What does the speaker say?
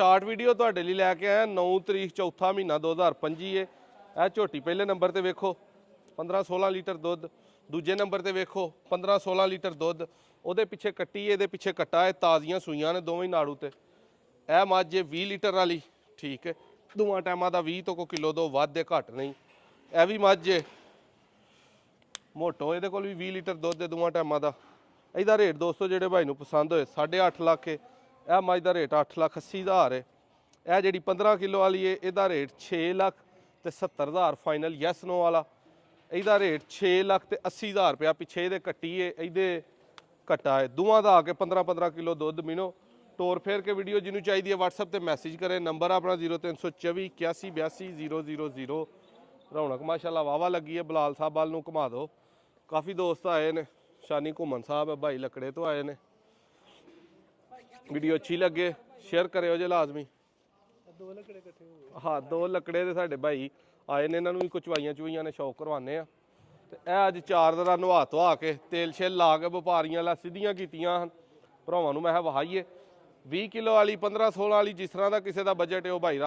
Short video ਤੁਹਾਡੇ ਲਈ ਲੈ ਕੇ ਆਇਆ 9 ਤਰੀਕ ਚੌਥਾ ਮਹੀਨਾ 2025 ਹੈ। ਇਹ ਝੋਟੀ ਪਹਿਲੇ ਨੰਬਰ ਤੇ ਵੇਖੋ 15-16 ਲੀਟਰ ਦੁੱਧ, ਦੂਜੇ ਨੰਬਰ ਤੇ ਵੇਖੋ 15-16 ਲੀਟਰ ਦੁੱਧ, ਉਹਦੇ ਪਿੱਛੇ ਕੱਟੀ ਇਹਦੇ ਪਿੱਛੇ ਕੱਟਾ ਹੈ, ਤਾਜ਼ੀਆਂ ਸੂਈਆਂ ਨੇ ਦੋਵੇਂ ਨਾੜੂ ਤੇ। ਇਹ ਮੱਝ 20 ਲੀਟਰ ਵਾਲੀ, ਠੀਕ ਹੈ, ਦੋਵਾਂ ਟਾਈਮਾਂ ਦਾ 20 ਤੋਂ ਕੋਈ ਕਿਲੋ ਤੋਂ ਵੱਧ ਦੇ ਘੱਟ ਨਹੀਂ। ਇਹ ਵੀ ਮੱਝ ਮੋਟੋ, ਇਹਦੇ ਕੋਲ ਵੀ 20 ਲੀਟਰ ਦੁੱਧ ਦੇ ਦੋਵਾਂ ਟਾਈਮਾਂ ਦਾ। ਇਹਦਾ ਰੇਟ ਦੋਸਤੋ ਜਿਹੜੇ ਭਾਈ ਨੂੰ ਪਸੰਦ ਹੋਏ 8.5 ਲੱਖ ਹੈ। ਇਹ ਮੱਝ ਦਾ ਰੇਟ 8,80,000 ਹੈ। ਇਹ ਜਿਹੜੀ 15 ਕਿਲੋ ਵਾਲੀ ਹੈ ਇਹਦਾ ਰੇਟ 6,70,000 ਫਾਈਨਲ ਯੈਸ ਨੋ ਵਾਲਾ। ਇਹਦਾ ਰੇਟ 6,80,000 ਰੁਪਇਆ। ਪਿੱਛੇ ਇਹਦੇ ਕੱਟੀ ਹੈ, ਇਹਦੇ ਕੱਟਾ ਹੈ, ਦੋਵਾਂ ਦਾ ਆ ਕੇ 15-15 ਕਿਲੋ ਦੁੱਧ ਮਿਨੋ। ਤੋਰ ਫੇਰ ਕੇ ਵੀਡੀਓ ਜਿਹਨੂੰ ਚਾਹੀਦੀ ਹੈ WhatsApp ਤੇ ਮੈਸੇਜ ਕਰੇ। ਨੰਬਰ ਆਪਣਾ 0324 81 82 000। ਰੌਣਕ ਮਾਸ਼ਾਅੱਲਾ ਵਾਵਾ ਲੱਗੀ ਹੈ। ਬਲਾਲ ਸਾਹਿਬ ਵੱਲ ਨੂੰ ਘੁਮਾ ਦਿਓ, ਕਾਫੀ ਦੋਸਤ ਆਏ ਨੇ। ਸ਼ਾਨੀ ਘੁੰਮਣ ਸਾਹਿਬ ਹੈ ਭਾਈ ਲੱਕੜੇ ਤੋਂ ਆਏ ਨੇ। ਵੀਡੀਓ ਅੱਛੀ ਲੱਗੇ ਸ਼ੇਅਰ ਕਰਿਓ ਜੇ ਲਾਜ਼ਮੀ। ਹਾਂ, 2 ਲੱਕੜੇ ਦੇ ਸਾਡੇ ਭਾਈ ਆਏ ਨੇ, ਇਹਨਾਂ ਨੂੰ ਵੀ ਕੁਝ ਚਵਾਈਆਂ ਨੇ, ਸ਼ੌਕ ਕਰਵਾਉਂਦੇ ਆ। ਤੇ ਇਹ ਅੱਜ 4 ਦਿਨਾਂ ਨਵਾ ਧਵਾ ਕੇ ਤੇਲ ਛਿੱਲ ਲਾ ਕੇ ਵਪਾਰੀਆਂ ਲਾ ਸਿੱਧੀਆਂ ਕੀਤੀਆਂ ਹਨ ਭਰਾਵਾਂ ਨੂੰ। ਮੈਂ ਕਿਹਾ ਵਹਾਈਏ 20 ਕਿਲੋ ਵਾਲੀ 15-16 ਵਾਲੀ, ਜਿਸ ਤਰ੍ਹਾਂ ਦਾ ਕਿਸੇ ਦਾ ਬਜਟ ਹੈ ਉਹ ਭਾਈ